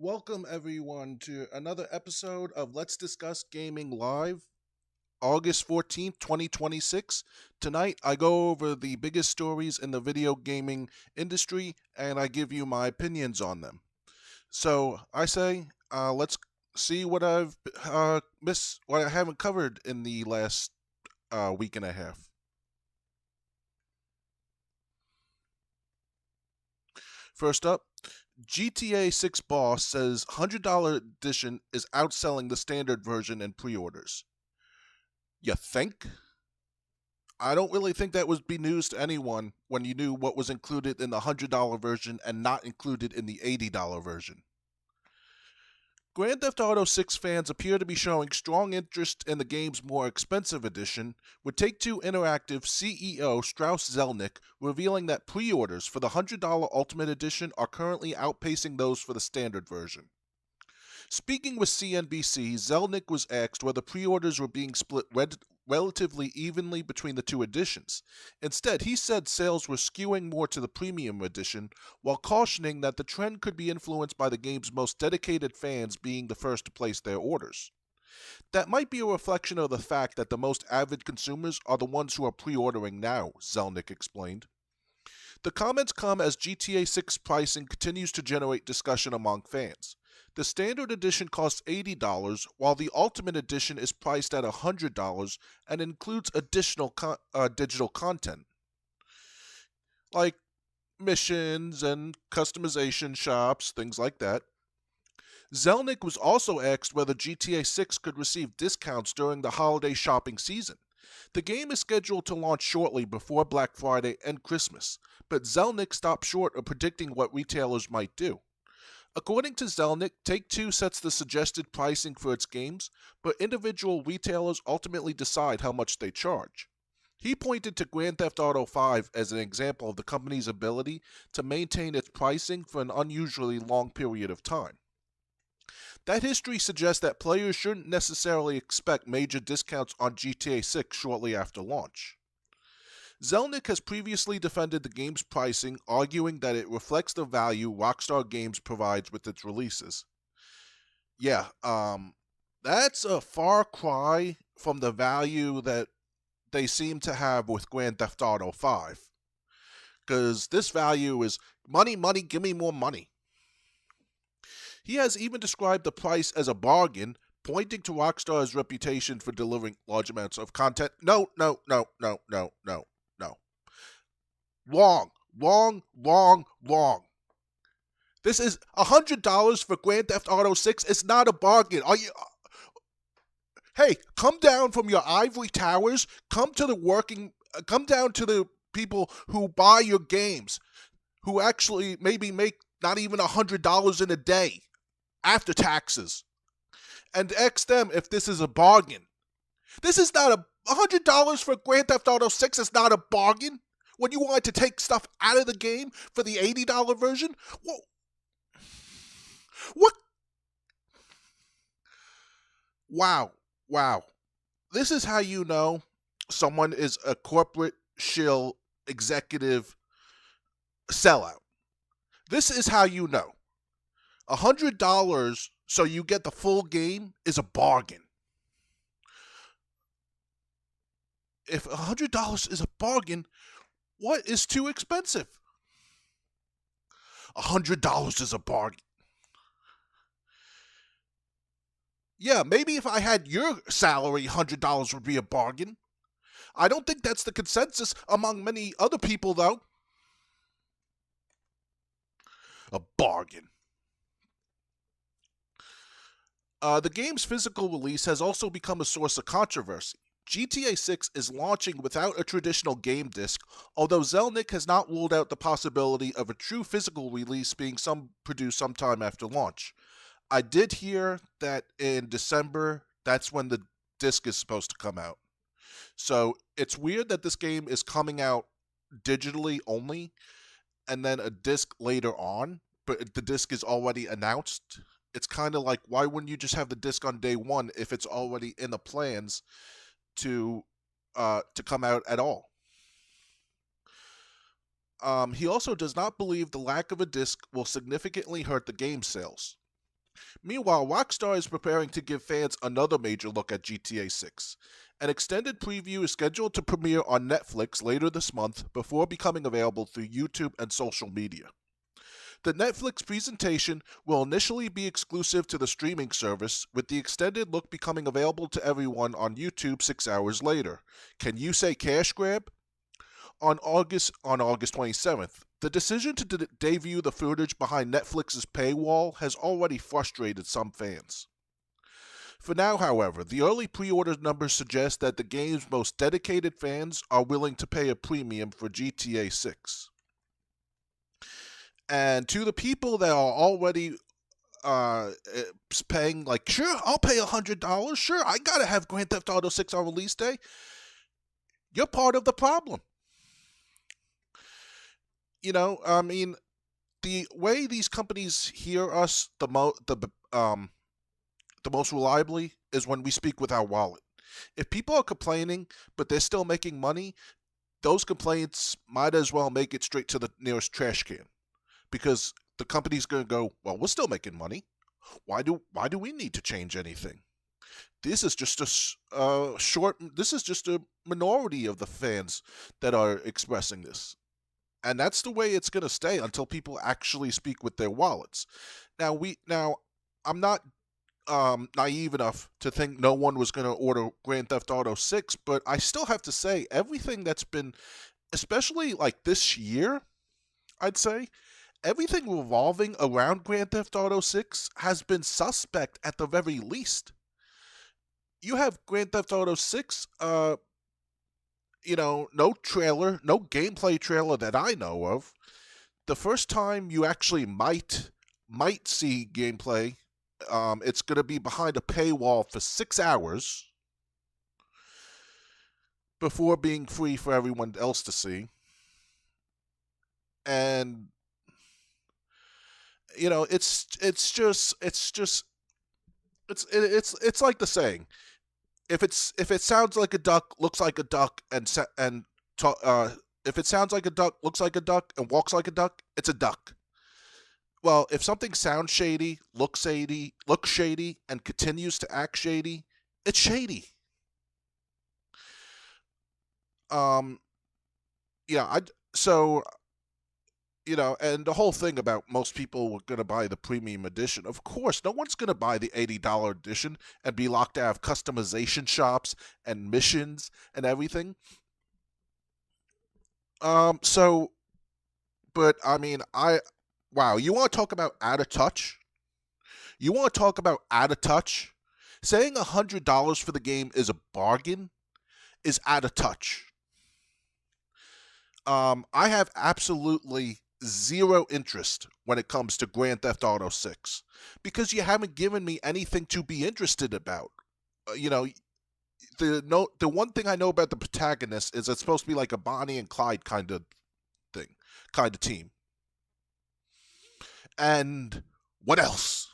Welcome, everyone, to another episode of Let's Discuss Gaming Live, August 14th, 2026. Tonight, I go over the biggest stories in the video gaming industry and I give you my opinions on them. So, I say, let's see what I've missed, what I haven't covered in the last week and a half. First up, GTA 6 Boss says $100 edition is outselling the standard version in pre orders. You think? I don't really think that would be news to anyone when you knew what was included in the $100 version and not included in the $80 version. Grand Theft Auto 6 fans appear to be showing strong interest in the game's more expensive edition, with Take-Two Interactive CEO Strauss Zelnick revealing that pre-orders for the $100 Ultimate Edition are currently outpacing those for the standard version. Speaking with CNBC, Zelnick was asked whether pre-orders were being split relatively evenly between the two editions. Instead, he said sales were skewing more to the premium edition, while cautioning that the trend could be influenced by the game's most dedicated fans being the first to place their orders. That might be a reflection of the fact that the most avid consumers are the ones who are pre-ordering now, Zelnick explained. The comments come as GTA 6 pricing continues to generate discussion among fans. The standard edition costs $80, while the Ultimate Edition is priced at $100 and includes additional digital content, like missions and customization shops, things like that. Zelnick was also asked whether GTA 6 could receive discounts during the holiday shopping season. The game is scheduled to launch shortly before Black Friday and Christmas, but Zelnick stopped short of predicting what retailers might do. According to Zelnick, Take-Two sets the suggested pricing for its games, but individual retailers ultimately decide how much they charge. He pointed to Grand Theft Auto 5 as an example of the company's ability to maintain its pricing for an unusually long period of time. That history suggests that players shouldn't necessarily expect major discounts on GTA 6 shortly after launch. Zelnick has previously defended the game's pricing, arguing that it reflects the value Rockstar Games provides with its releases. Yeah, that's a far cry from the value that they seem to have with Grand Theft Auto 5. Because this value is money, money, give me more money. He has even described the price as a bargain, pointing to Rockstar's reputation for delivering large amounts of content. No. Wrong. This is $100 for Grand Theft Auto 6. It's not a bargain. Are you? Hey, come down from your ivory towers. Come down to the people who buy your games, who actually maybe make not even $100 in a day after taxes, and ask them if this is a bargain. This is not $100 for Grand Theft Auto 6 is not a bargain. When you wanted to take stuff out of the game for the $80 version? What? Wow. This is how you know someone is a corporate shill executive sellout. This is how you know. $100 so you get the full game is a bargain. If $100 is a bargain, what is too expensive? $100 is a bargain. Yeah, maybe if I had your salary, $100 would be a bargain. I don't think that's the consensus among many other people, though. A bargain. The game's physical release has also become a source of controversy. GTA 6 is launching without a traditional game disc, although Zelnick has not ruled out the possibility of a true physical release being produced sometime after launch. I did hear that in December, that's when the disc is supposed to come out. So it's weird that this game is coming out digitally only, and then a disc later on, but the disc is already announced. It's kind of like, why wouldn't you just have the disc on day one if it's already in the plans to come out at all? He also does not believe the lack of a disc will significantly hurt the game sales. Meanwhile, Rockstar is preparing to give fans another major look at GTA 6. An extended preview is scheduled to premiere on Netflix later this month before becoming available through YouTube and social media. The Netflix presentation will initially be exclusive to the streaming service, with the extended look becoming available to everyone on YouTube 6 hours later. Can you say cash grab? On August 27th, the decision to debut the footage behind Netflix's paywall has already frustrated some fans. For now, however, the early pre-order numbers suggest that the game's most dedicated fans are willing to pay a premium for GTA 6. And to the people that are already paying, like, sure, I'll pay $100, sure, I gotta have Grand Theft Auto 6 on release day, you're part of the problem. I mean, the way these companies hear us the most reliably is when we speak with our wallet. If people are complaining, but they're still making money, those complaints might as well make it straight to the nearest trash can, because the company's going to go, well, we're still making money. Why do we need to change anything? This is just this is just a minority of the fans that are expressing this. And that's the way it's going to stay until people actually speak with their wallets. Now, I'm not naive enough to think no one was going to order Grand Theft Auto 6, but I still have to say everything that's been, especially like this year, I'd say, everything revolving around Grand Theft Auto 6 has been suspect at the very least. You have Grand Theft Auto 6, no trailer, no gameplay trailer that I know of. The first time you actually might see gameplay, it's going to be behind a paywall for 6 hours before being free for everyone else to see. And it's like the saying, if it sounds like a duck, looks like a duck, if it sounds like a duck, looks like a duck, and walks like a duck, it's a duck. Well, if something sounds shady, looks shady, and continues to act shady, it's shady. And the whole thing about most people were going to buy the premium edition. Of course, no one's going to buy the $80 edition and be locked out of customization shops and missions and everything. But I mean, wow, you want to talk about out of touch? You want to talk about out of touch? Saying $100 for the game is a bargain is out of touch. I have absolutely zero interest when it comes to Grand Theft Auto 6 because you haven't given me anything to be interested about. The one thing I know about the protagonist is it's supposed to be like a Bonnie and Clyde kind of thing, kind of team. And what else?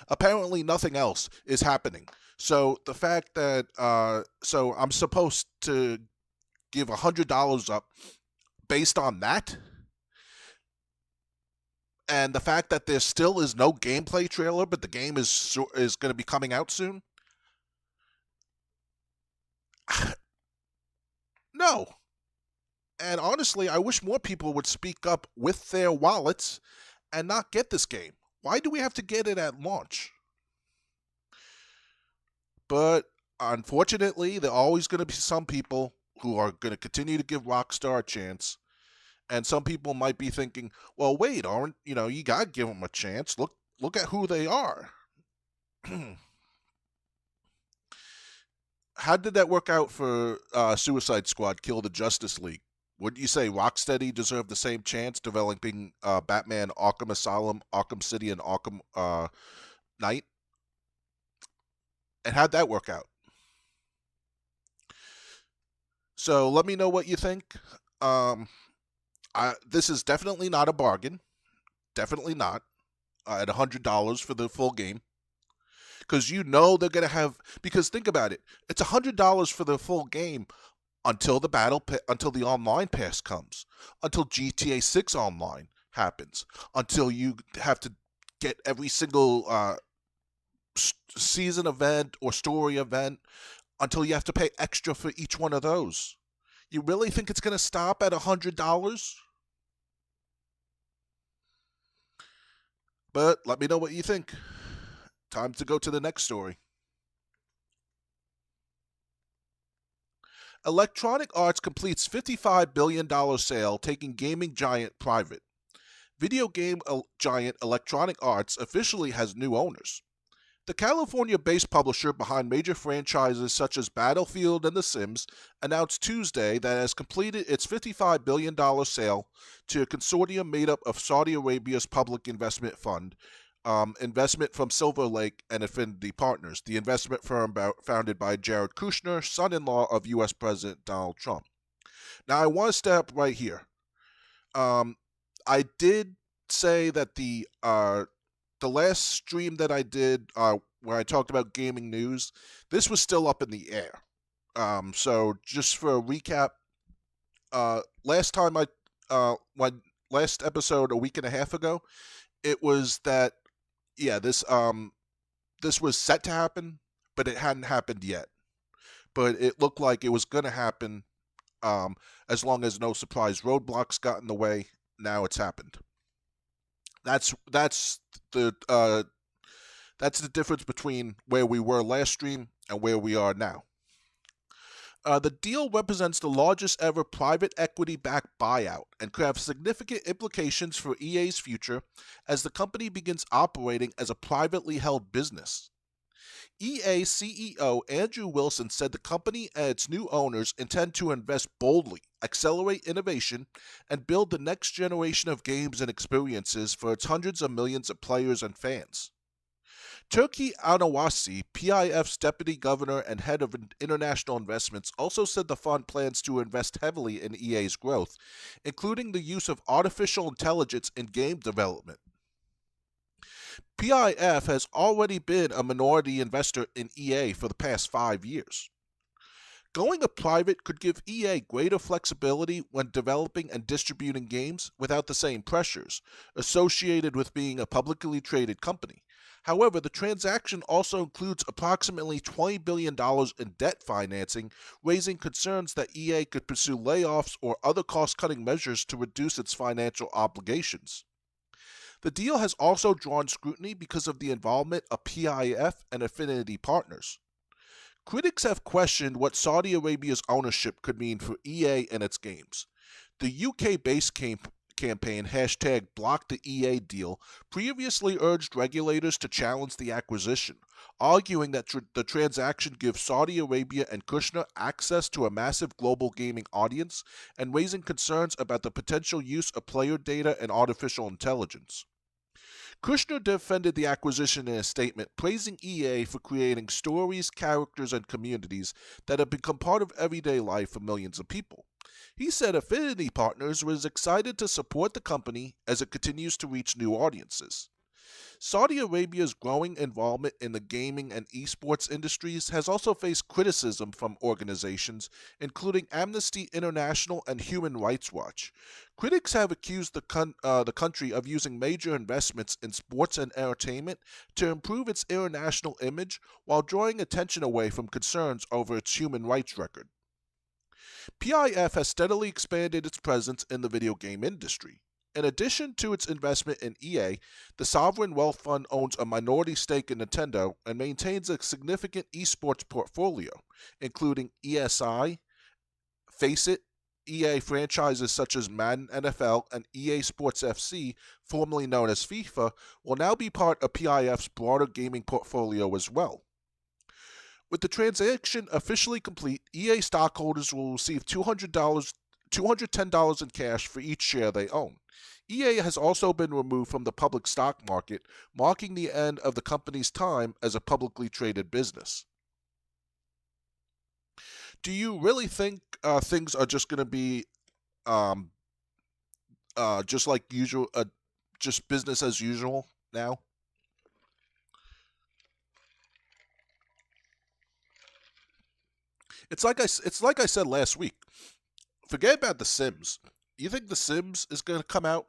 Apparently nothing else is happening. So the fact that so I'm supposed to give $100 up based on that, and the fact that there still is no gameplay trailer, but the game is going to be coming out soon. No. And honestly, I wish more people would speak up with their wallets and not get this game. Why do we have to get it at launch? But unfortunately, there are always going to be some people who are going to continue to give Rockstar a chance. And some people might be thinking, well, wait, you got to give them a chance. Look at who they are. How did that work out for Suicide Squad Kill the Justice League? Wouldn't you say Rocksteady deserved the same chance developing Batman Arkham Asylum, Arkham City, and Arkham Knight? And how'd that work out? So let me know what you think. This is definitely not a bargain. Definitely not. At $100 for the full game. Because they're going to have... Because think about it. It's $100 for the full game until until the online pass comes. Until GTA 6 online happens. Until you have to get every single season event or story event until you have to pay extra for each one of those. You really think it's going to stop at $100? But let me know what you think. Time to go to the next story. Electronic Arts completes $55 billion sale, taking gaming giant private. Video game giant Electronic Arts officially has new owners. The California-based publisher behind major franchises such as Battlefield and The Sims announced Tuesday that it has completed its $55 billion sale to a consortium made up of Saudi Arabia's public investment fund, investment from Silver Lake and Affinity Partners, the investment firm founded by Jared Kushner, son-in-law of U.S. President Donald Trump. Now, I want to step right here. I did say that the last stream that I did, where I talked about gaming news, this was still up in the air. So just for a recap, last episode a week and a half ago, it was that this was set to happen, but it hadn't happened yet. But it looked like it was going to happen, as long as no surprise roadblocks got in the way. Now it's happened. That's the difference between where we were last stream and where we are now. The deal represents the largest ever private equity-backed buyout and could have significant implications for EA's future as the company begins operating as a privately held business. EA CEO Andrew Wilson said the company and its new owners intend to invest boldly, accelerate innovation, and build the next generation of games and experiences for its hundreds of millions of players and fans. Turki Anawasi, PIF's deputy governor and head of international investments, also said the fund plans to invest heavily in EA's growth, including the use of artificial intelligence in game development. PIF has already been a minority investor in EA for the past 5 years. Going private could give EA greater flexibility when developing and distributing games without the same pressures associated with being a publicly traded company. However, the transaction also includes approximately $20 billion in debt financing, raising concerns that EA could pursue layoffs or other cost-cutting measures to reduce its financial obligations. The deal has also drawn scrutiny because of the involvement of PIF and Affinity Partners. Critics have questioned what Saudi Arabia's ownership could mean for EA and its games. The UK-based campaign #BlockTheEA deal previously urged regulators to challenge the acquisition, arguing that the transaction gives Saudi Arabia and Kushner access to a massive global gaming audience and raising concerns about the potential use of player data and artificial intelligence. Kushner defended the acquisition in a statement, praising EA for creating stories, characters, and communities that have become part of everyday life for millions of people. He said Affinity Partners was excited to support the company as it continues to reach new audiences. Saudi Arabia's growing involvement in the gaming and esports industries has also faced criticism from organizations, including Amnesty International and Human Rights Watch. Critics have accused the country of using major investments in sports and entertainment to improve its international image while drawing attention away from concerns over its human rights record. PIF has steadily expanded its presence in the video game industry. In addition to its investment in EA, the Sovereign Wealth Fund owns a minority stake in Nintendo and maintains a significant esports portfolio, including ESI, FACEIT, EA franchises such as Madden NFL and EA Sports FC, formerly known as FIFA, will now be part of PIF's broader gaming portfolio as well. With the transaction officially complete, EA stockholders will receive $210 in cash for each share they own. EA has also been removed from the public stock market, marking the end of the company's time as a publicly traded business. Do you really think things are just going to be just like usual, just business as usual now? It's like I said last week. Forget about The Sims. You think The Sims is going to come out?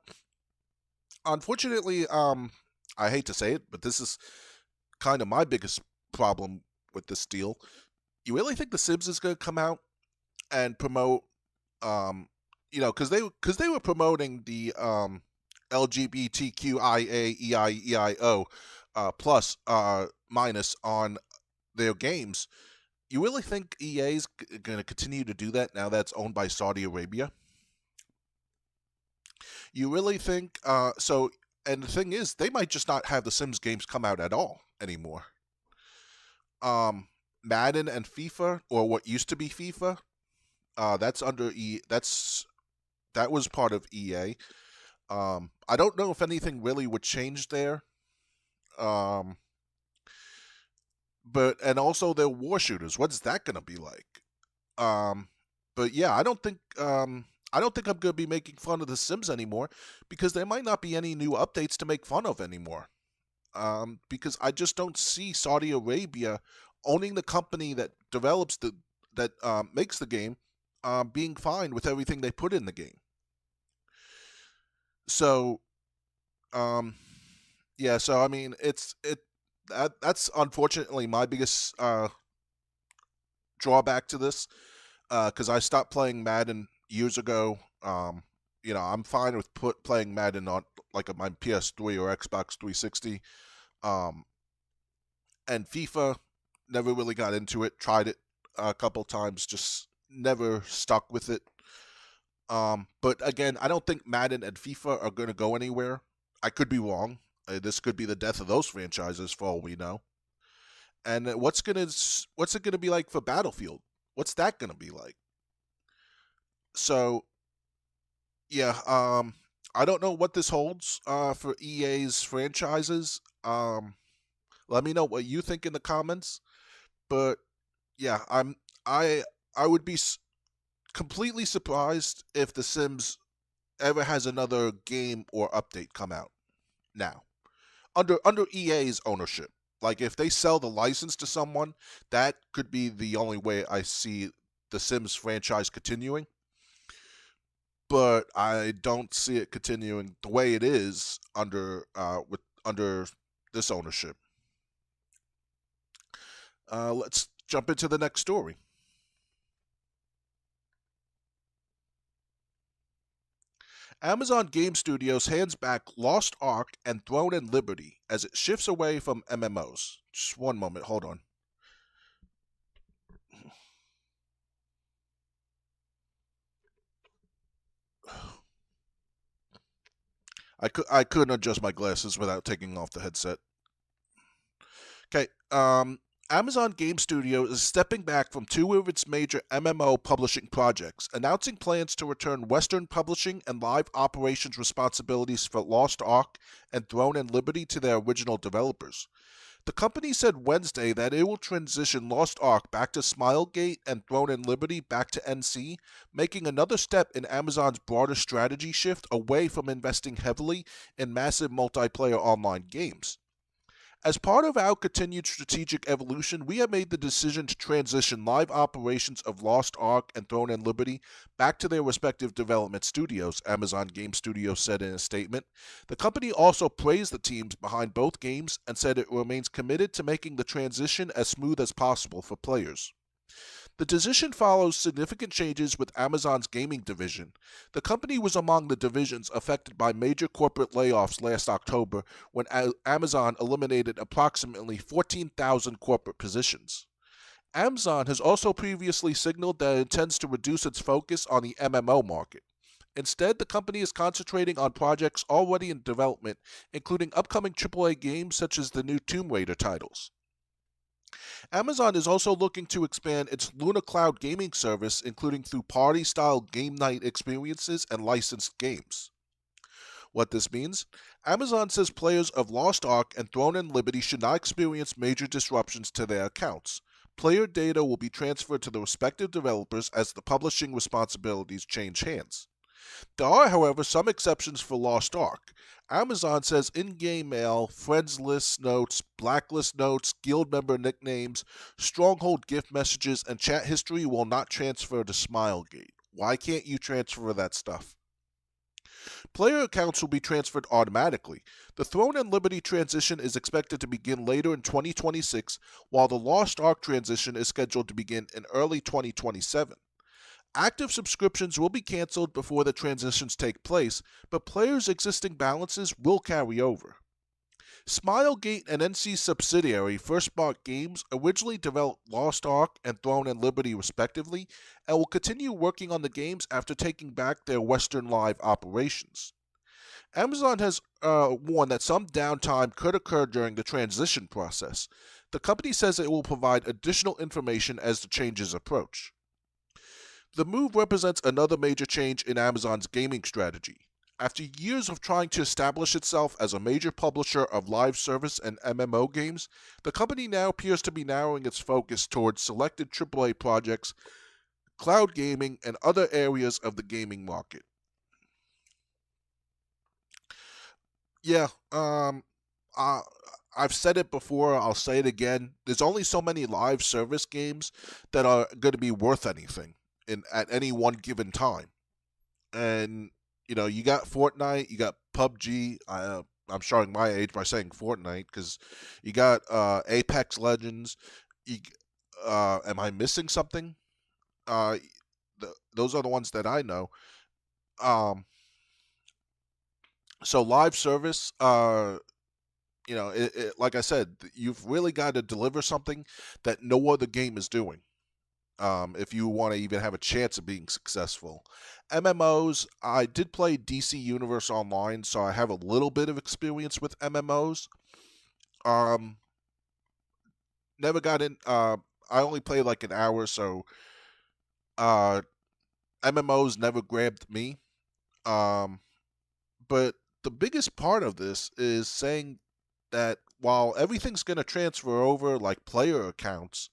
Unfortunately, I hate to say it, but this is kind of my biggest problem with this deal. You really think The Sims is going to come out and promote, um, because they were promoting the LGBTQIA plus minus on their games. You really think EA is going to continue to do that now that's owned by Saudi Arabia? You really think so? And the thing is, they might just not have the Sims games come out at all anymore. Madden and FIFA, or what used to be FIFA, that's under that was part of EA. I don't know if anything really would change there. Um, and also their war shooters. What's that gonna be like? Um, but yeah, I don't think I'm gonna be making fun of The Sims anymore because there might not be any new updates to make fun of anymore. Because I just don't see Saudi Arabia owning the company that develops that makes the game, being fine with everything they put in the game. So um, yeah, so I mean, that's unfortunately my biggest drawback to this, because I stopped playing Madden years ago. I'm fine with playing Madden on like my PS3 or Xbox 360. Um, and FIFA, never really got into it. Tried it a couple times, just never stuck with it. But again, I don't think Madden and FIFA are going to go anywhere. I could be wrong. This could be the death of those franchises for all we know. And what's it gonna be like for Battlefield? What's that gonna be like? So yeah, I don't know what this holds for EA's franchises. Let me know what you think in the comments. But yeah, I I would be completely surprised if The Sims ever has another game or update come out now under EA's ownership. Like if they sell the license to someone, that could be the only way I see the Sims franchise continuing. But I don't see it continuing the way it is under this ownership. Let's jump into the next story. Amazon Game Studios hands back Lost Ark and Throne and Liberty as it shifts away from MMOs. Just one moment, hold on. I couldn't adjust my glasses without taking off the headset. Okay, Amazon Game Studios is stepping back from two of its major MMO publishing projects, announcing plans to return Western publishing and live operations responsibilities for Lost Ark and Throne and Liberty to their original developers. The company said Wednesday that it will transition Lost Ark back to Smilegate and Throne and Liberty back to NC, making another step in Amazon's broader strategy shift away from investing heavily in massive multiplayer online games. As part of our continued strategic evolution, we have made the decision to transition live operations of Lost Ark and Throne and Liberty back to their respective development studios, Amazon Game Studios said in a statement. The company also praised the teams behind both games and said it remains committed to making the transition as smooth as possible for players. The decision follows significant changes with Amazon's gaming division. The company was among the divisions affected by major corporate layoffs last October when Amazon eliminated approximately 14,000 corporate positions. Amazon has also previously signaled that it intends to reduce its focus on the MMO market. Instead, the company is concentrating on projects already in development, including upcoming AAA games such as the new Tomb Raider titles. Amazon is also looking to expand its Luna Cloud gaming service, including through party style game night experiences and licensed games. What this means? Amazon says players of Lost Ark and Throne and Liberty should not experience major disruptions to their accounts. Player data will be transferred to the respective developers as the publishing responsibilities change hands. There are, however, some exceptions for Lost Ark. Amazon says in-game mail, friends list notes, blacklist notes, guild member nicknames, stronghold gift messages, and chat history will not transfer to Smilegate. Why can't you transfer that stuff? Player accounts will be transferred automatically. The Throne and Liberty transition is expected to begin later in 2026, while the Lost Ark transition is scheduled to begin in early 2027. Active subscriptions will be canceled before the transitions take place, but players' existing balances will carry over. Smilegate and NC subsidiary First Spark Games originally developed Lost Ark and Throne and Liberty respectively, and will continue working on the games after taking back their Western Live operations. Amazon has warned that some downtime could occur during the transition process. The company says it will provide additional information as the changes approach. The move represents another major change in Amazon's gaming strategy. After years of trying to establish itself as a major publisher of live service and MMO games, the company now appears to be narrowing its focus towards selected AAA projects, cloud gaming, and other areas of the gaming market. Yeah, I've said it before, I'll say it again. There's only so many live service games that are going to be worth anything at any one given time. And you got Fortnite, you got PUBG. I'm showing my age by saying Fortnite because you got Apex Legends. Am I missing something? Those are the ones that I know. So live service, like I said, you've really got to deliver something that no other game is doing. If you want to even have a chance of being successful. MMOs, I did play DC Universe Online, so I have a little bit of experience with MMOs. Never got in, I only played like an hour, so MMOs never grabbed me. But the biggest part of this is saying that while everything's going to transfer over, like player accounts,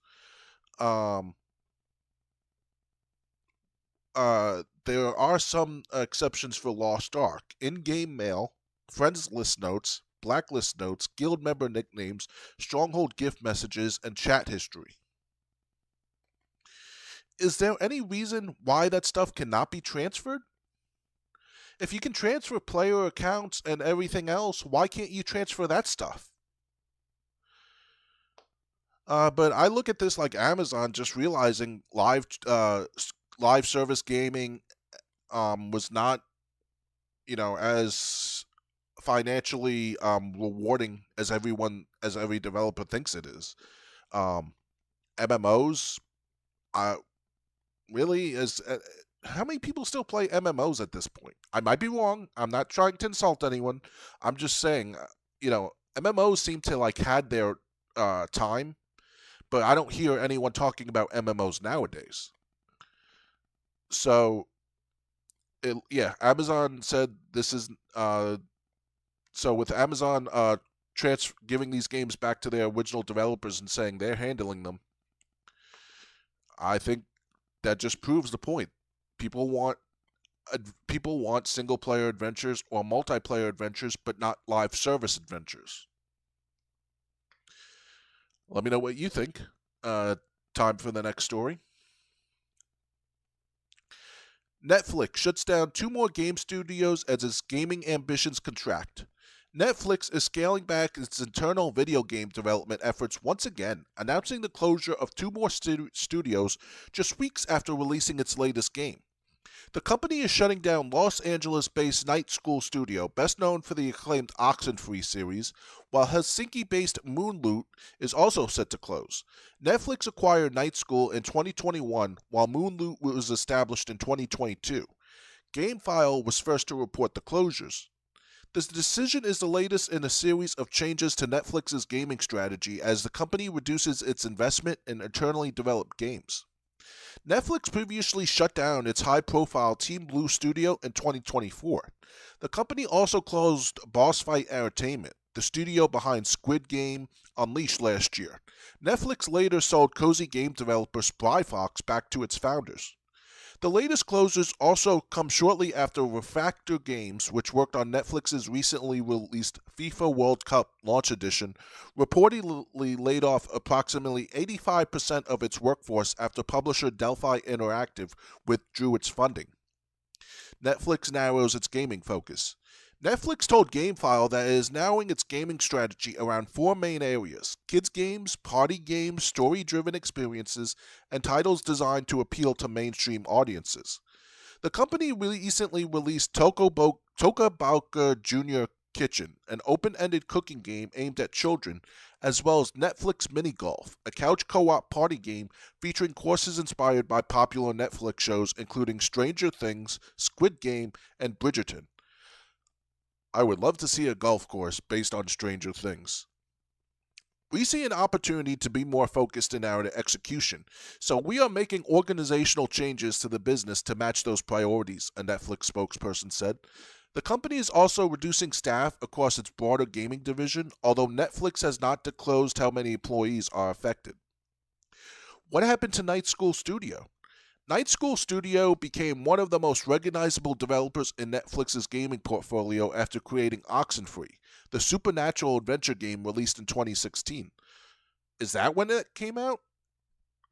there are some exceptions for Lost Ark. In-game mail, friends list notes, blacklist notes, guild member nicknames, stronghold gift messages, and chat history. Is there any reason why that stuff cannot be transferred? If you can transfer player accounts and everything else, why can't you transfer that stuff? But I look at this like Amazon just realizing live service gaming was not, as financially rewarding as every developer thinks it is. MMOs, really is. How many people still play MMOs at this point? I might be wrong. I'm not trying to insult anyone. I'm just saying, MMOs seem to like had their time, but I don't hear anyone talking about MMOs nowadays. So, Amazon said this is so with Amazon giving these games back to their original developers and saying they're handling them. I think that just proves the point. People want single player adventures or multiplayer adventures, but not live service adventures. Let me know what you think. Time for the next story. Netflix shuts down 2 more game studios as its gaming ambitions contract. Netflix is scaling back its internal video game development efforts once again, announcing the closure of 2 more studios just weeks after releasing its latest game. The company is shutting down Los Angeles-based Night School Studio, best known for the acclaimed Oxenfree series, while Helsinki-based Moonloot is also set to close. Netflix acquired Night School in 2021, while Moonloot was established in 2022. GameFile was first to report the closures. This decision is the latest in a series of changes to Netflix's gaming strategy as the company reduces its investment in internally developed games. Netflix previously shut down its high-profile Team Blue studio in 2024. The company also closed Boss Fight Entertainment, the studio behind Squid Game Unleashed last year. Netflix later sold cozy game developer Spryfox back to its founders. The latest closures also come shortly after Refactor Games, which worked on Netflix's recently released FIFA World Cup Launch Edition, reportedly laid off approximately 85% of its workforce after publisher Delphi Interactive withdrew its funding. Netflix narrows its gaming focus. Netflix told GameFile that it is narrowing its gaming strategy around four main areas: kids games, party games, story-driven experiences, and titles designed to appeal to mainstream audiences. The company recently released Toka Boca Junior Kitchen, an open-ended cooking game aimed at children, as well as Netflix Mini Golf, a couch co-op party game featuring courses inspired by popular Netflix shows including Stranger Things, Squid Game, and Bridgerton. I would love to see a golf course based on Stranger Things. We see an opportunity to be more focused in our execution, so we are making organizational changes to the business to match those priorities, a Netflix spokesperson said. The company is also reducing staff across its broader gaming division, although Netflix has not disclosed how many employees are affected. What happened to Night School Studio? Night School Studio became one of the most recognizable developers in Netflix's gaming portfolio after creating Oxenfree, the supernatural adventure game released in 2016. Is that when it came out?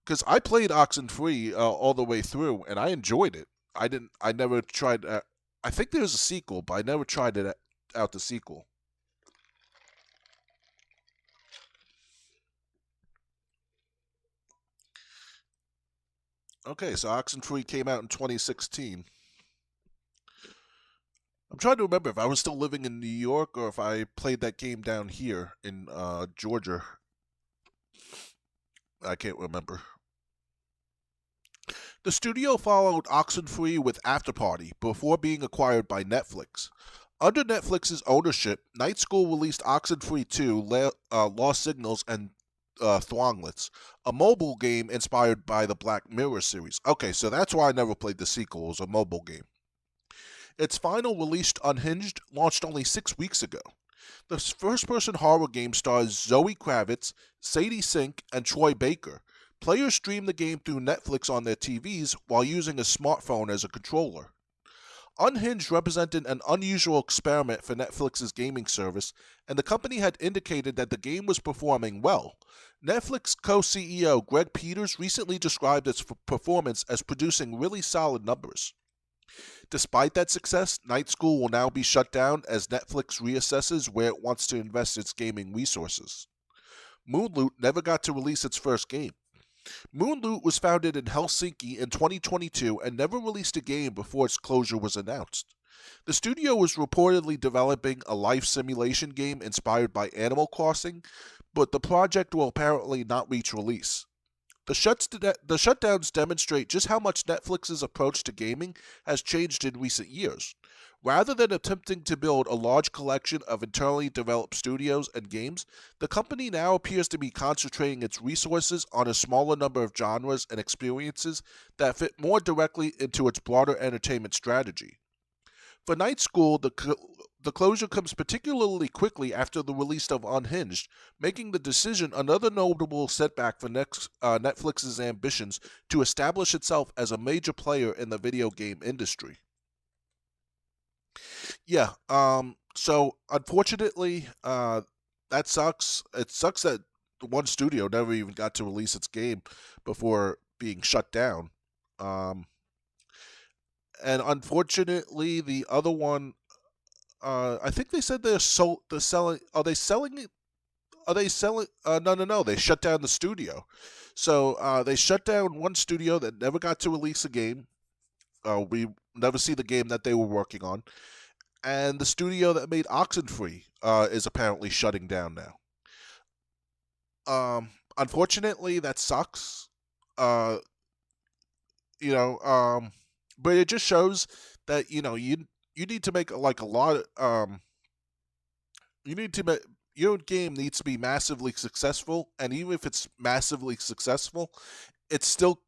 Because I played Oxenfree all the way through, and I enjoyed it. I never tried. I think there's a sequel, but I never tried it out the sequel. Okay, so Oxenfree came out in 2016. I'm trying to remember if I was still living in New York or if I played that game down here in Georgia. I can't remember. The studio followed Oxenfree with Afterparty before being acquired by Netflix. Under Netflix's ownership, Night School released Oxenfree 2, Lost Signals, and Thronglets, a mobile game inspired by the Black Mirror series. Okay, so that's why I never played the sequel. It was a mobile game. Its final release, Unhinged, launched only 6 weeks ago. The first-person horror game stars Zoe Kravitz, Sadie Sink, and Troy Baker. Players stream the game through Netflix on their TVs while using a smartphone as a controller. Unhinged represented an unusual experiment for Netflix's gaming service, and the company had indicated that the game was performing well. Netflix co-CEO Greg Peters recently described its performance as producing really solid numbers. Despite that success, Night School will now be shut down as Netflix reassesses where it wants to invest its gaming resources. Moonloot never got to release its first game. Moonloot was founded in Helsinki in 2022 and never released a game before its closure was announced. The studio was reportedly developing a life simulation game inspired by Animal Crossing, but the project will apparently not reach release. The shutdowns demonstrate just how much Netflix's approach to gaming has changed in recent years. Rather than attempting to build a large collection of internally developed studios and games, the company now appears to be concentrating its resources on a smaller number of genres and experiences that fit more directly into its broader entertainment strategy. For Night School, the closure comes particularly quickly after the release of Unhinged, making the decision another notable setback for Netflix's ambitions to establish itself as a major player in the video game industry. Yeah, so unfortunately, that sucks. It sucks that one studio never even got to release its game before being shut down. Um, and unfortunately, the other one, I think they said they're selling. Are they selling it? Are they selling? No, no, no. They shut down the studio. So they shut down one studio that never got to release a game. We never see the game that they were working on. And the studio that made Oxenfree is apparently shutting down now. Unfortunately, that sucks. Uh, but it just shows that you need to make like a lot. You need to make your game needs to be massively successful, and even if it's massively successful, it still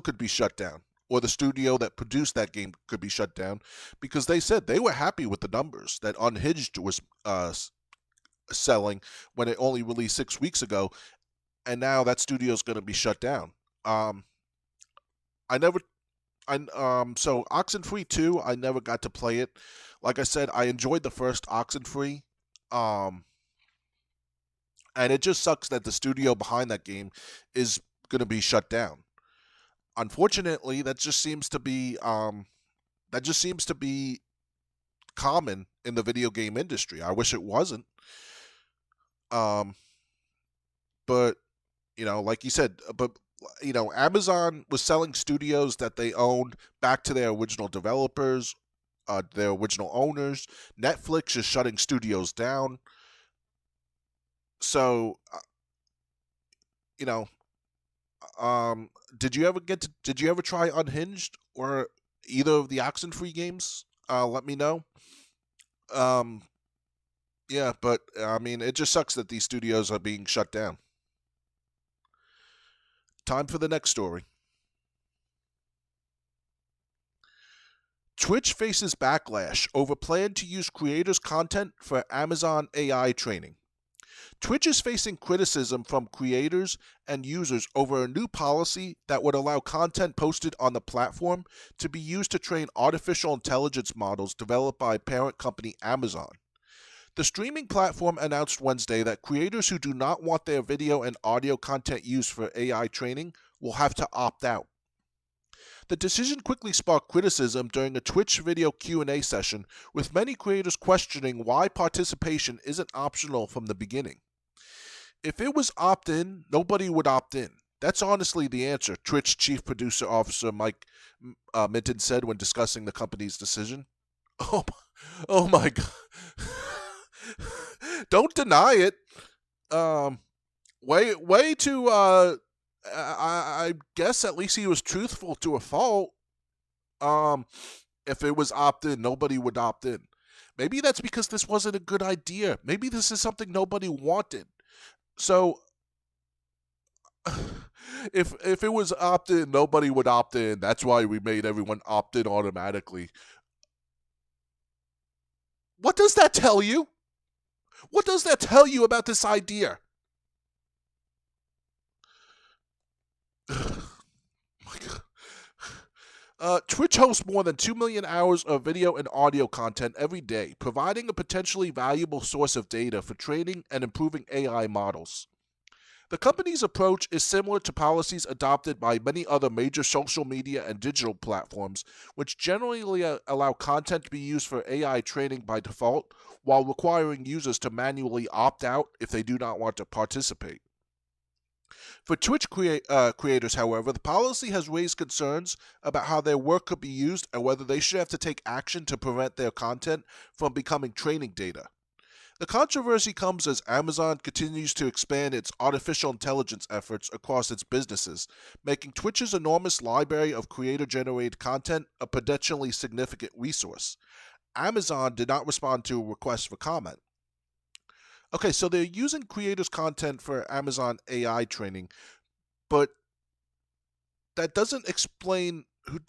could be shut down, or the studio that produced that game could be shut down, because they said they were happy with the numbers that Unhinged was selling when it only released 6 weeks ago, and now that studio is going to be shut down. Um, I never, so Oxenfree 2, I never got to play it. Like I said, I enjoyed the first Oxenfree, um, and it just sucks that the studio behind that game is going to be shut down. Unfortunately, that just seems to be That just seems to be common in the video game industry. I wish it wasn't. Um, but like you said, but Amazon was selling studios that they owned back to their original developers, their original owners. Netflix is shutting studios down. So, you know, did you ever try Unhinged or either of the Oxenfree games? Let me know. Um, yeah, but I mean, it just sucks that these studios are being shut down. Time for the next story. Twitch faces backlash over plan to use creators' content for Amazon AI training. Twitch is facing criticism from creators and users over a new policy that would allow content posted on the platform to be used to train artificial intelligence models developed by parent company Amazon. The streaming platform announced Wednesday that creators who do not want their video and audio content used for AI training will have to opt out. The decision quickly sparked criticism during a Twitch video Q&A session, with many creators questioning why participation isn't optional from the beginning. If it was opt-in, nobody would opt in. That's honestly the answer, Twitch Chief Producer Officer Mike Minton said when discussing the company's decision. Oh my God. Don't deny it. Way to I guess at least he was truthful to a fault. If it was opt-in, nobody would opt in. Maybe that's because this wasn't a good idea. Maybe this is something nobody wanted. So if it was opt-in, nobody would opt in. That's why we made everyone opt in automatically. What does that tell you? What does that tell you about this idea? My God. Twitch hosts more than 2 million hours of video and audio content every day, providing a potentially valuable source of data for training and improving AI models. The company's approach is similar to policies adopted by many other major social media and digital platforms, which generally allow content to be used for AI training by default, while requiring users to manually opt out if they do not want to participate. For Twitch creators, however, the policy has raised concerns about how their work could be used and whether they should have to take action to prevent their content from becoming training data. The controversy comes as Amazon continues to expand its artificial intelligence efforts across its businesses, making Twitch's enormous library of creator-generated content a potentially significant resource. Amazon did not respond to a request for comment. Okay, so they're using creators' content for Amazon AI training, but that doesn't explain who.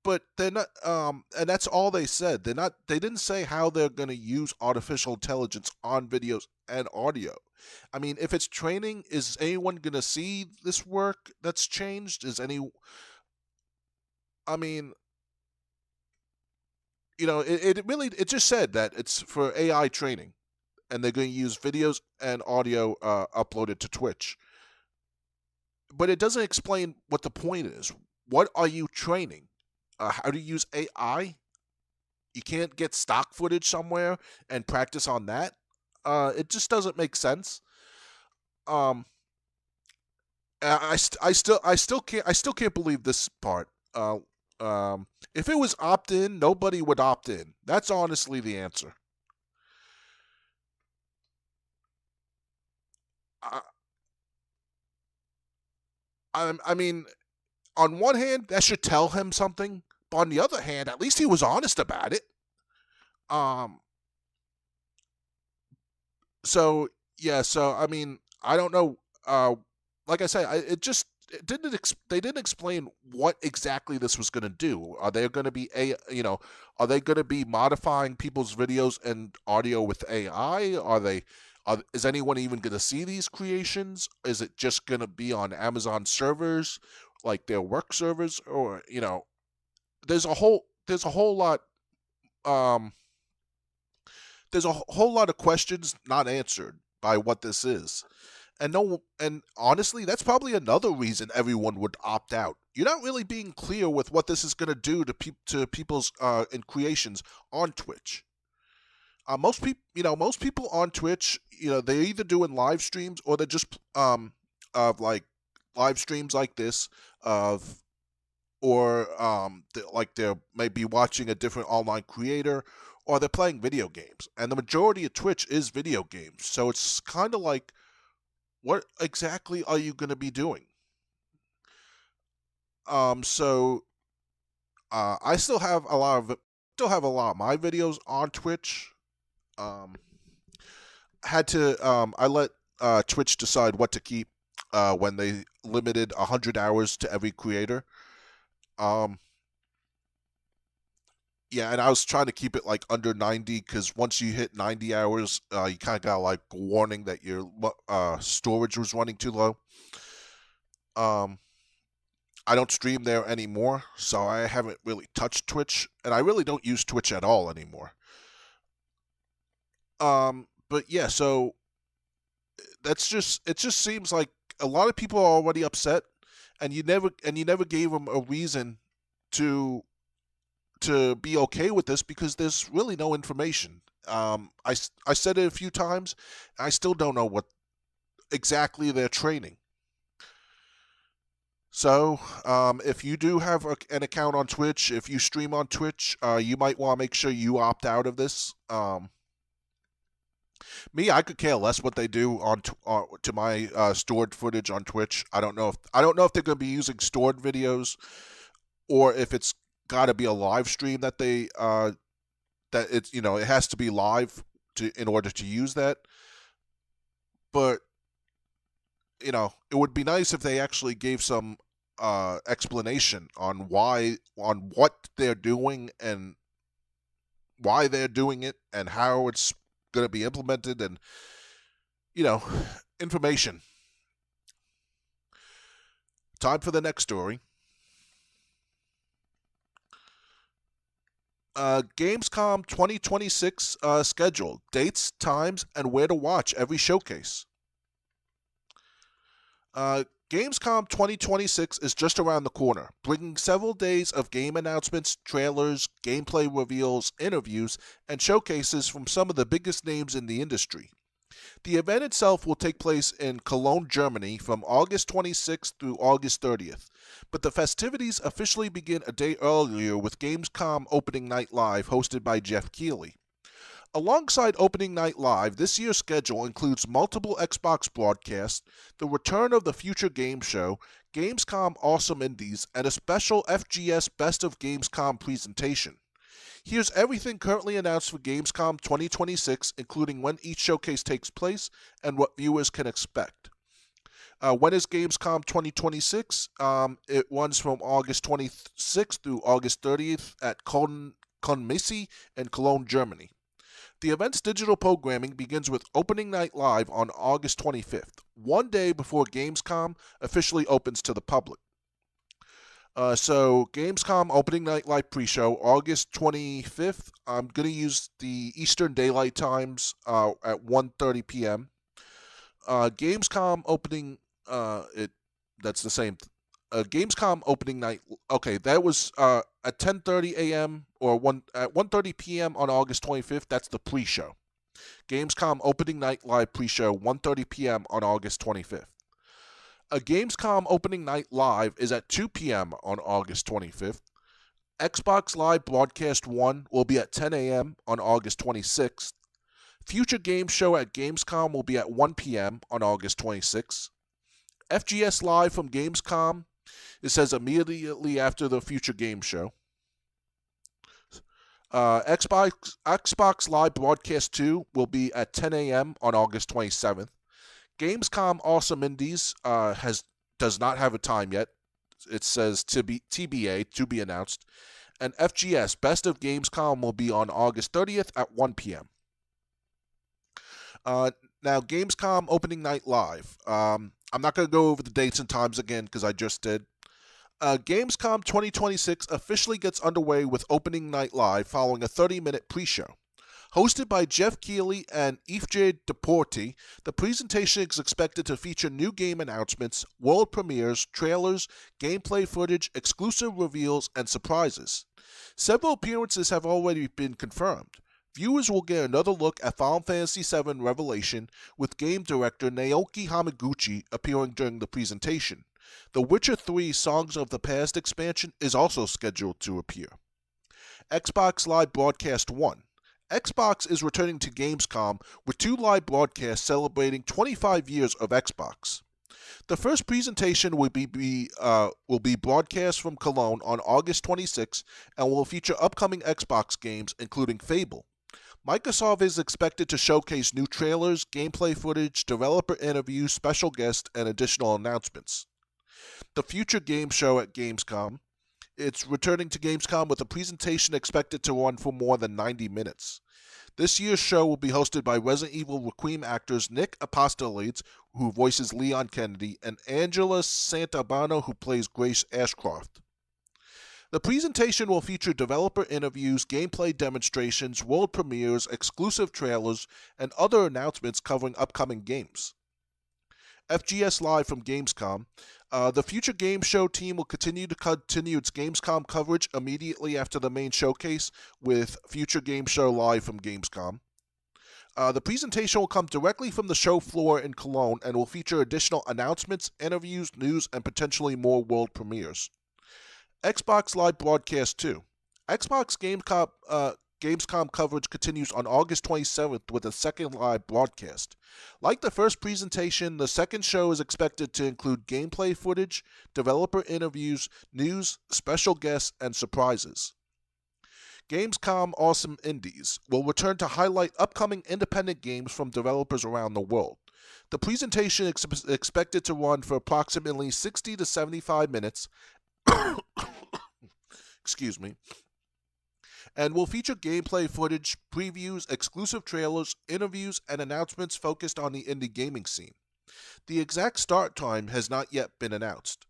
But they're not, and that's all they said. They didn't say how they're going to use artificial intelligence on videos and audio. I mean, if it's training, is anyone going to see this work that's changed? I mean, it just said that it's for AI training, and they're going to use videos and audio uploaded to Twitch. But it doesn't explain what the point is. What are you training? How to use AI? You can't get stock footage somewhere and practice on that. It just doesn't make sense. I still can't believe this part. If it was opt in, nobody would opt in. That's honestly the answer. I mean, on one hand, that should tell him something, but on the other hand, at least he was honest about it. So yeah, so I mean, I don't know. Like I say, they didn't explain what exactly this was going to do. Are they going to be are they going to be modifying people's videos and audio with AI? Is anyone even going to see these creations? Is it just going to be on Amazon servers, like their work servers, or there's a whole lot there's a whole lot of questions not answered by what this is. And honestly, that's probably another reason everyone would opt out. You're not really being clear with what this is going to do to people's and creations on Twitch. Most people on Twitch, they're either doing live streams or they're just of like live streams like this of or like they're maybe watching a different online creator or they're playing video games. And the majority of Twitch is video games. So it's kind of like, what exactly are you going to be doing? So I still have a lot of my videos on Twitch. I let Twitch decide what to keep when they limited 100 hours to every creator. Um, yeah, and I was trying to keep it like under 90 because once you hit 90 hours, you kind of got like a warning that your storage was running too low. I don't stream there anymore, so I haven't really touched Twitch, and I really don't use Twitch at all anymore. But yeah, so it just seems like a lot of people are already upset, and you never gave them a reason to be okay with this because there's really no information. I said it a few times. I still don't know what exactly they're training. So, if you do have an account on Twitch, if you stream on Twitch, you might want to make sure you opt out of this. Me, I could care less what they do to my stored footage on Twitch. I don't know if they're going to be using stored videos or if it's got to be a live stream that it has to be live in order to use that. But it would be nice if they actually gave some explanation on what they're doing and why they're doing it and how it's going to be implemented and information. Time for the next story. Gamescom 2026 schedule, dates, times, and where to watch every showcase. Gamescom 2026 is just around the corner, bringing several days of game announcements, trailers, gameplay reveals, interviews, and showcases from some of the biggest names in the industry. The event itself will take place in Cologne, Germany from August 26th through August 30th, but the festivities officially begin a day earlier with Gamescom Opening Night Live hosted by Jeff Keighley. Alongside Opening Night Live, this year's schedule includes multiple Xbox broadcasts, the return of the Future Game Show, Gamescom Awesome Indies, and a special FGS Best of Gamescom presentation. Here's everything currently announced for Gamescom 2026, including when each showcase takes place and what viewers can expect. When is Gamescom 2026? It runs from August 26th through August 30th at Köln-Messe in Cologne, Germany. The event's digital programming begins with Opening Night Live on August 25th, one day before Gamescom officially opens to the public. So Gamescom Opening Night Live pre-show, August 25th. I'm going to use the Eastern Daylight Times at 1:30 p.m. Gamescom opening, that's the same. Gamescom opening night. Okay, that was at 10:30 a.m. or at 1:30 p.m. on August 25th. That's the pre-show. Gamescom opening night live pre-show 1:30 p.m. on August 25th. A Gamescom opening night live is at 2 p.m. on August 25th. Xbox Live Broadcast 1 will be at 10 a.m. on August 26th. Future Game Show at Gamescom will be at 1 p.m. on August 26th. FGS Live from Gamescom, it says immediately after the Future Game Show. Xbox Live Broadcast 2 will be at 10 a.m. on August 27th. Gamescom Awesome Indies does not have a time yet. It says TBA, to be announced. And FGS, Best of Gamescom, will be on August 30th at 1 p.m. Now, Gamescom Opening Night Live. I'm not going to go over the dates and times again because I just did. Gamescom 2026 officially gets underway with Opening Night Live following a 30-minute pre-show. Hosted by Jeff Keighley and Ifjay Deporti, the presentation is expected to feature new game announcements, world premieres, trailers, gameplay footage, exclusive reveals, and surprises. Several appearances have already been confirmed. Viewers will get another look at Final Fantasy VII Revelation, with game director Naoki Hamaguchi appearing during the presentation. The Witcher 3 Songs of the Past expansion is also scheduled to appear. Xbox Live Broadcast 1. Xbox is returning to Gamescom with 2 live broadcasts celebrating 25 years of Xbox. The first presentation will be broadcast from Cologne on August 26 and will feature upcoming Xbox games, including Fable. Microsoft is expected to showcase new trailers, gameplay footage, developer interviews, special guests, and additional announcements. The Future Game Show at Gamescom. It's returning to Gamescom with a presentation expected to run for more than 90 minutes. This year's show will be hosted by Resident Evil Requiem actors Nick Apostolides, who voices Leon Kennedy, and Angela Santabano, who plays Grace Ashcroft. The presentation will feature developer interviews, gameplay demonstrations, world premieres, exclusive trailers, and other announcements covering upcoming games. FGS Live from Gamescom. The Future Game Show team will continue its Gamescom coverage immediately after the main showcase with Future Game Show Live from Gamescom. The presentation will come directly from the show floor in Cologne and will feature additional announcements, interviews, news, and potentially more world premieres. Xbox Live Broadcast 2. Xbox Gamescom coverage continues on August 27th with a second live broadcast. Like the first presentation, the second show is expected to include gameplay footage, developer interviews, news, special guests, and surprises. Gamescom Awesome Indies will return to highlight upcoming independent games from developers around the world. The presentation is expected to run for approximately 60 to 75 minutes excuse me, and will feature gameplay footage, previews, exclusive trailers, interviews, and announcements focused on the indie gaming scene. The exact start time has not yet been announced.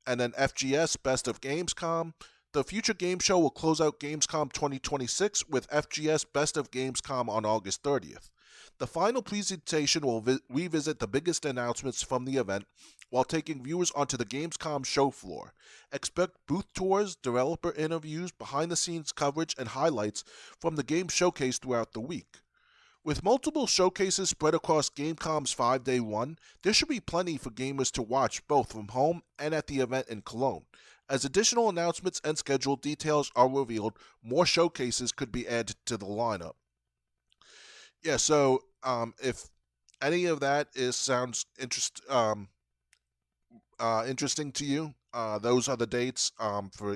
And then FGS Best of Gamescom. The Future Game Show will close out Gamescom 2026 with FGS Best of Gamescom on August 30th. The final presentation will revisit the biggest announcements from the event while taking viewers onto the Gamescom show floor. Expect booth tours, developer interviews, behind-the-scenes coverage, and highlights from the game showcase throughout the week. With multiple showcases spread across Gamescom's 5-day run, there should be plenty for gamers to watch both from home and at the event in Cologne. As additional announcements and schedule details are revealed, more showcases could be added to the lineup. Yeah, so if any of that sounds interesting to you, those are the dates for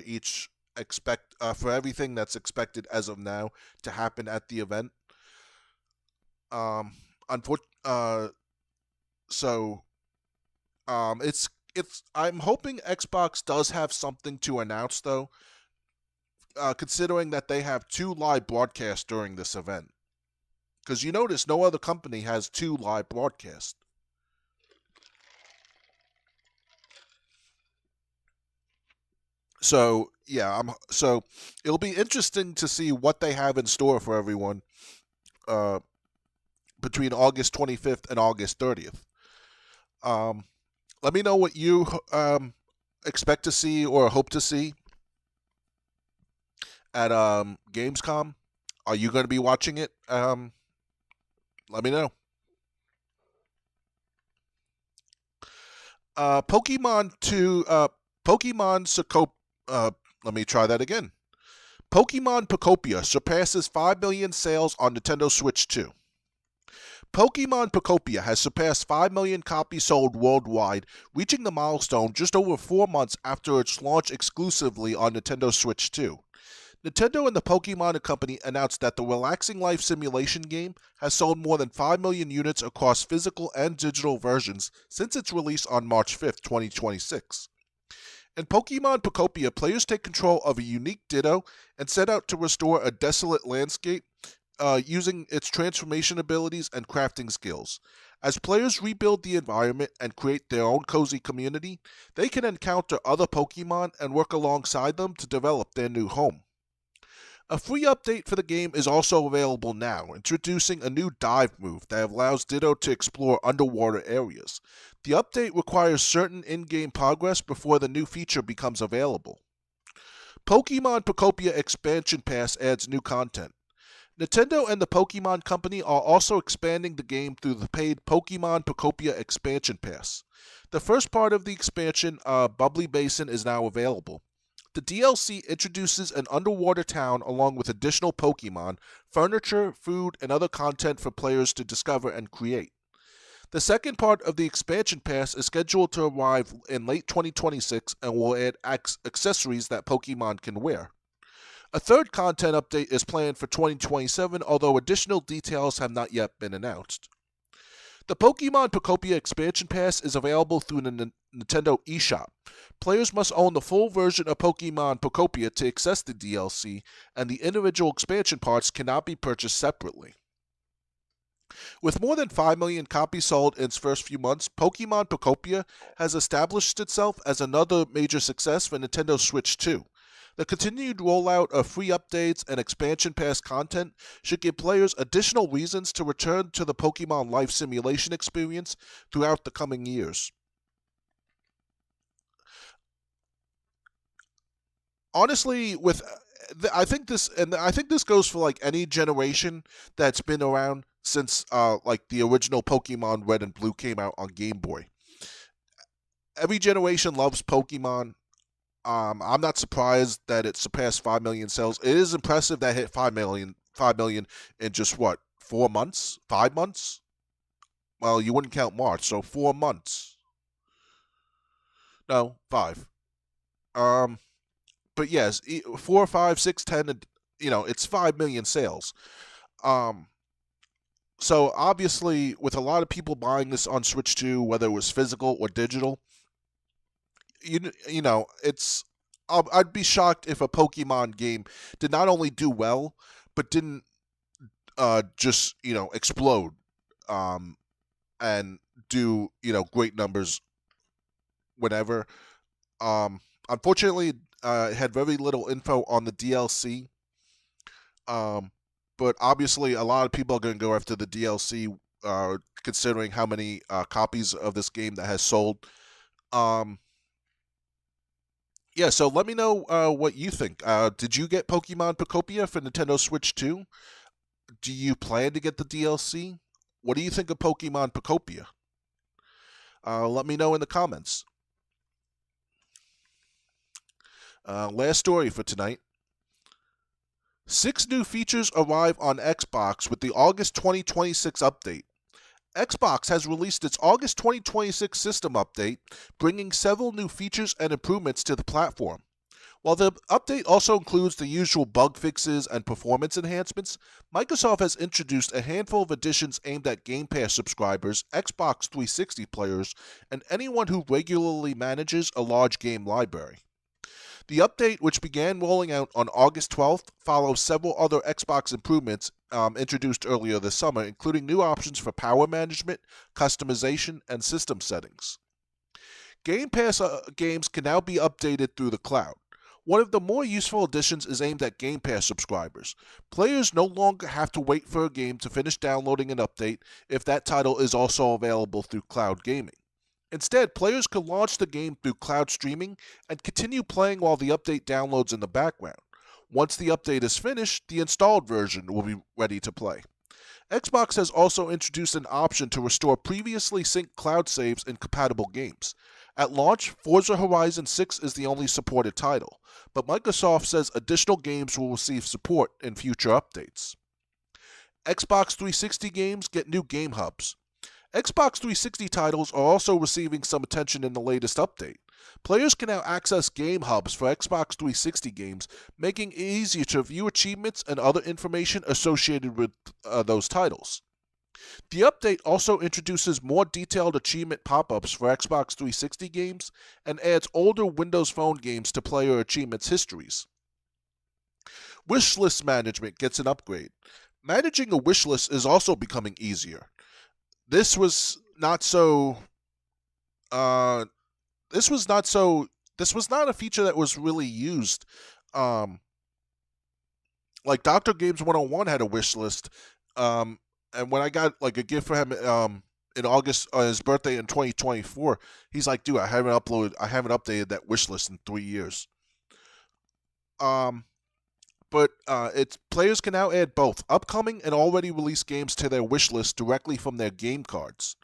for everything that's expected as of now to happen at the event. I'm hoping Xbox does have something to announce though, considering that they have 2 live broadcasts during this event. Because you notice no other company has 2 live broadcasts. So yeah, so it'll be interesting to see what they have in store for everyone between August 25th and August 30th. Let me know what you expect to see or hope to see at Gamescom. Are you going to be watching it? Let me know. Pokemon Pokopia surpasses 5 million sales on Nintendo Switch 2. Pokemon Pokopia has surpassed 5 million copies sold worldwide, reaching the milestone just over 4 months after its launch exclusively on Nintendo Switch 2. Nintendo and the Pokemon Company announced that the Relaxing Life simulation game has sold more than 5 million units across physical and digital versions since its release on March 5, 2026. In Pokemon Pokopia, players take control of a unique Ditto and set out to restore a desolate landscape using its transformation abilities and crafting skills. As players rebuild the environment and create their own cozy community, they can encounter other Pokemon and work alongside them to develop their new home. A free update for the game is also available now, introducing a new dive move that allows Ditto to explore underwater areas. The update requires certain in-game progress before the new feature becomes available. Pokemon Pocopia Expansion Pass adds new content. Nintendo and the Pokemon Company are also expanding the game through the paid Pokemon Pocopia Expansion Pass. The first part of the expansion, Bubbly Basin, is now available. The DLC introduces an underwater town along with additional Pokemon, furniture, food, and other content for players to discover and create. The second part of the expansion pass is scheduled to arrive in late 2026 and will add accessories that Pokemon can wear. A third content update is planned for 2027, although additional details have not yet been announced. The Pokemon Pocopia Expansion Pass is available through the Nintendo eShop. Players must own the full version of Pokemon Pocopia to access the DLC, and the individual expansion parts cannot be purchased separately. With more than 5 million copies sold in its first few months, Pokemon Pocopia has established itself as another major success for Nintendo Switch 2. The continued rollout of free updates and expansion pass content should give players additional reasons to return to the Pokemon Life Simulation experience throughout the coming years. Honestly, I think this goes for like any generation that's been around since like the original Pokemon Red and Blue came out on Game Boy. Every generation loves Pokemon. I'm not surprised that it surpassed 5 million sales. It is impressive that it hit 5 million in just what, 4 months, 5 months. Well, you wouldn't count March, so 4 months. No, 5. But yes, 4, 5, 6, 10. It's 5 million sales. So obviously, with a lot of people buying this on Switch 2, whether it was physical or digital, it's I'd be shocked if a Pokemon game did not only do well, but didn't just explode and do great numbers whenever. Unfortunately, it had very little info on the DLC. But obviously, a lot of people are going to go after the DLC, considering how many copies of this game that has sold. Yeah, so let me know what you think. Did you get Pokemon Pocopia for Nintendo Switch 2? Do you plan to get the DLC? What do you think of Pokemon Pocopia? Let me know in the comments. Last story for tonight. 6 new features arrive on Xbox with the August 2026 update. Xbox has released its August 2026 system update, bringing several new features and improvements to the platform. While the update also includes the usual bug fixes and performance enhancements, Microsoft has introduced a handful of additions aimed at Game Pass subscribers, Xbox 360 players, and anyone who regularly manages a large game library. The update, which began rolling out on August 12th, follows several other Xbox improvements introduced earlier this summer, including new options for power management, customization, and system settings. Game Pass games can now be updated through the cloud. One of the more useful additions is aimed at Game Pass subscribers. Players no longer have to wait for a game to finish downloading an update if that title is also available through cloud gaming. Instead, players can launch the game through cloud streaming and continue playing while the update downloads in the background. Once the update is finished, the installed version will be ready to play. Xbox has also introduced an option to restore previously synced cloud saves in compatible games. At launch, Forza Horizon 6 is the only supported title, but Microsoft says additional games will receive support in future updates. Xbox 360 games get new game hubs. Xbox 360 titles are also receiving some attention in the latest update. Players can now access game hubs for Xbox 360 games, making it easier to view achievements and other information associated with those titles. The update also introduces more detailed achievement pop-ups for Xbox 360 games and adds older Windows Phone games to player achievements histories. Wishlist management gets an upgrade. Managing a wishlist is also becoming easier. This was not a feature that was really used Like Dr. Games 101 had a wish list. Um, and when I got like a gift for him in August on his birthday in 2024, he's like, dude, I haven't updated that wish list in 3 years. Um, but it's players can now add both upcoming and already released games to their wish list directly from their game cards.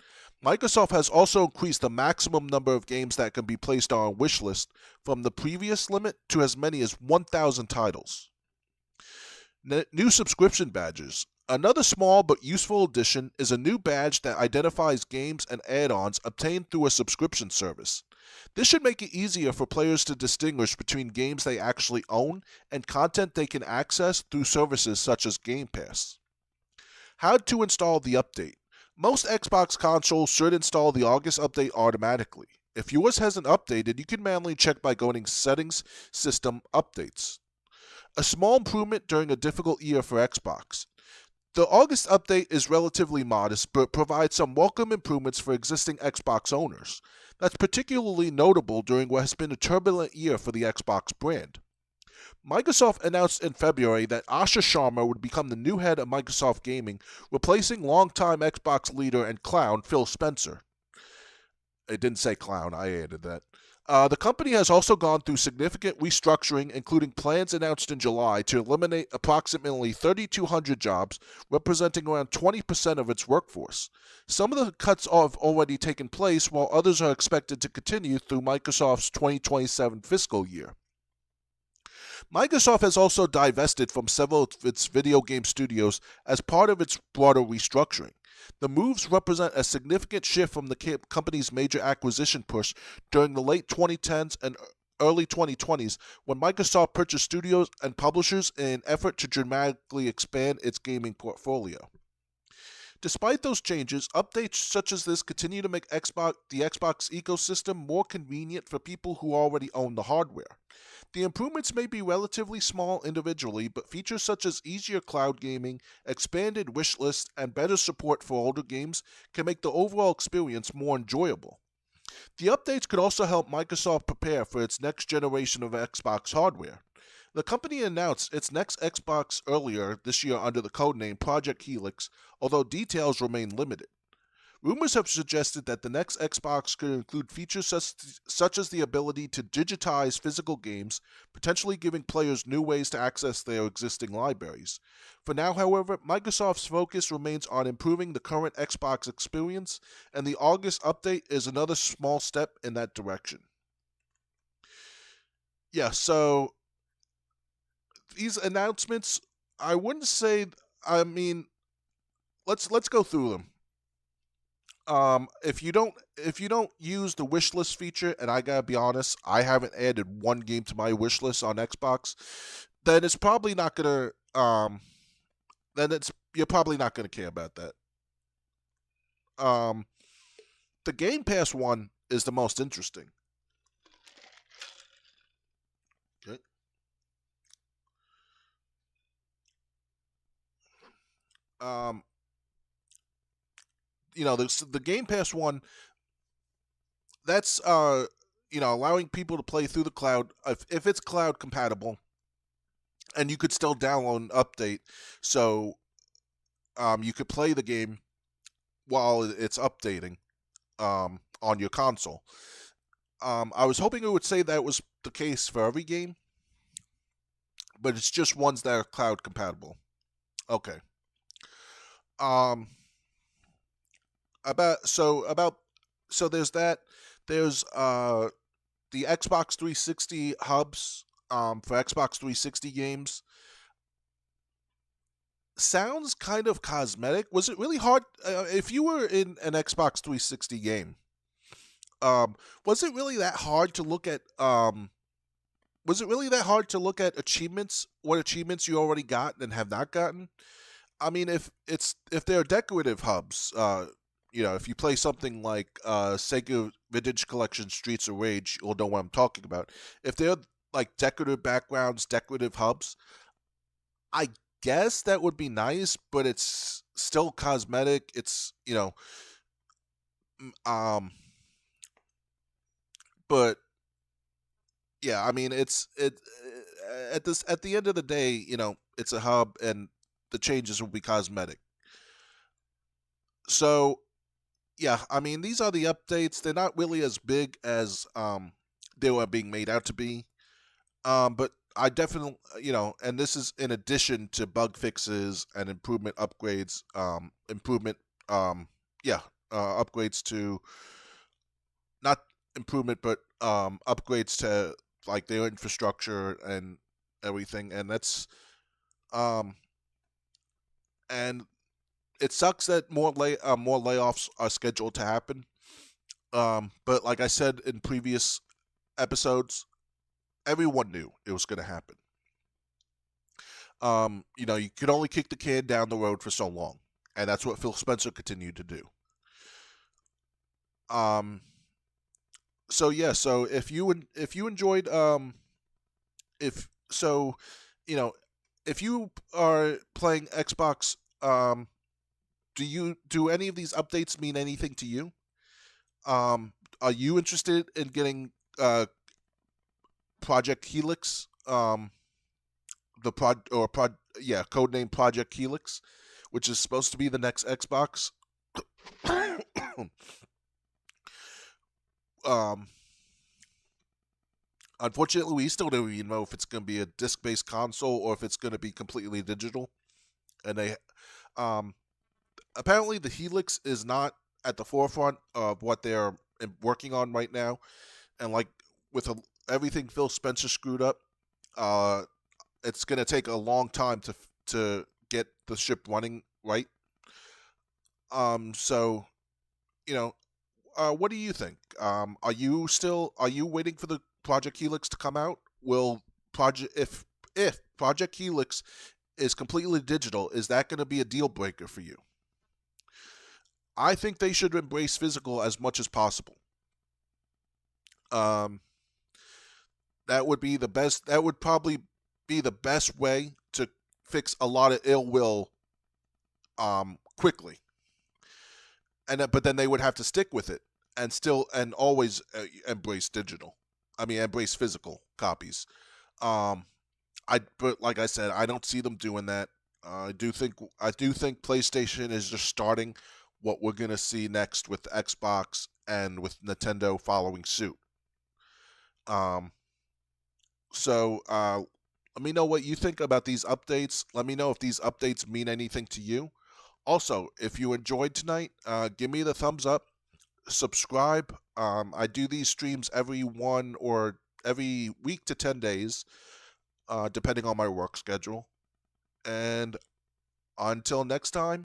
Microsoft has also increased the maximum number of games that can be placed on a wish list from the previous limit to as many as 1,000 titles. New subscription badges. Another small but useful addition is a new badge that identifies games and add ons obtained through a subscription service. This should make it easier for players to distinguish between games they actually own and content they can access through services such as Game Pass. How to install the update. Most Xbox consoles should install the August update automatically. If yours hasn't updated, you can manually check by going to Settings, System, Updates. A small improvement during a difficult year for Xbox. The August update is relatively modest, but provides some welcome improvements for existing Xbox owners. That's particularly notable during what has been a turbulent year for the Xbox brand. Microsoft announced in February that Asha Sharma would become the new head of Microsoft Gaming, replacing longtime Xbox leader and clown Phil Spencer. It didn't say clown, I added that. The company has also gone through significant restructuring, including plans announced in July to eliminate approximately 3,200 jobs, representing around 20% of its workforce. Some of the cuts have already taken place, while others are expected to continue through Microsoft's 2027 fiscal year. Microsoft has also divested from several of its video game studios as part of its broader restructuring. The moves represent a significant shift from the company's major acquisition push during the late 2010s and early 2020s when Microsoft purchased studios and publishers in an effort to dramatically expand its gaming portfolio. Despite those changes, updates such as this continue to make the Xbox ecosystem more convenient for people who already own the hardware. The improvements may be relatively small individually, but features such as easier cloud gaming, expanded wish lists, and better support for older games can make the overall experience more enjoyable. The updates could also help Microsoft prepare for its next generation of Xbox hardware. The company announced its next Xbox earlier this year under the codename Project Helix, although details remain limited. Rumors have suggested that the next Xbox could include features such as the ability to digitize physical games, potentially giving players new ways to access their existing libraries. For now, however, Microsoft's focus remains on improving the current Xbox experience, and the August update is another small step in that direction. Yeah, so these announcements, I wouldn't say, I mean, let's go through them. If you don't use the wish list feature, and I gotta be honest, I haven't added one game to my wish list on Xbox, then it's probably not gonna then it's you're probably not gonna care about that. Um, the Game Pass one is the most interesting. Okay. Um, the Game Pass one, that's allowing people to play through the cloud if it's cloud compatible, and you could still download an update, so you could play the game while it's updating on your console. I was hoping it would say that was the case for every game, but it's just ones that are cloud compatible. Okay. Um, about so there's that. There's the Xbox 360 hubs for Xbox 360 games. Sounds kind of cosmetic. Was it really hard if you were in an Xbox 360 game? Was it really that hard to look at? Was it really that hard to look at achievements? What achievements you already got and have not gotten? I mean, if they're decorative hubs, if you play something like Sega Vintage Collection Streets of Rage, you'll know what I'm talking about. If they're like decorative backgrounds, decorative hubs, I guess that would be nice, but it's still cosmetic. It's but yeah, I mean, at the end of the day, it's a hub, and the changes will be cosmetic. So yeah, I mean, these are the updates. They're not really as big as they were being made out to be. But I definitely, and this is in addition to bug fixes and improvement upgrades, um, yeah, upgrades to, not improvement, but upgrades to like their infrastructure and everything, and that's um, and it sucks that more layoffs are scheduled to happen. But like I said in previous episodes, everyone knew it was going to happen. You could only kick the can down the road for so long, and that's what Phil Spencer continued to do. Um, so yeah, so if you enjoyed if so, you know, if you are playing Xbox, do any of these updates mean anything to you? Um, are you interested in getting Project Helix? The codename Project Helix, which is supposed to be the next Xbox. um, Unfortunately, we still don't even know if it's going to be a disc-based console or if it's going to be completely digital. And um, apparently, the Helix is not at the forefront of what they're working on right now. And like with everything Phil Spencer screwed up, uh, it's going to take a long time to get the ship running right. So what do you think? Are you waiting for the Project Helix to come out? Will project if Project Helix is completely digital, is that going to be a deal breaker for you? I think they should embrace physical as much as possible. Um, that would be the best. That would probably be the best way to fix a lot of ill will quickly. But then they would have to stick with it and always embrace digital. I mean, embrace physical copies. Um, but like I said, I don't see them doing that. I do think PlayStation is just starting what we're gonna see next with Xbox and with Nintendo following suit. Um, so let me know what you think about these updates. Let me know if these updates mean anything to you. Also, if you enjoyed tonight, give me the thumbs up. Subscribe. I do these streams every week to 10 days, depending on my work schedule. And until next time.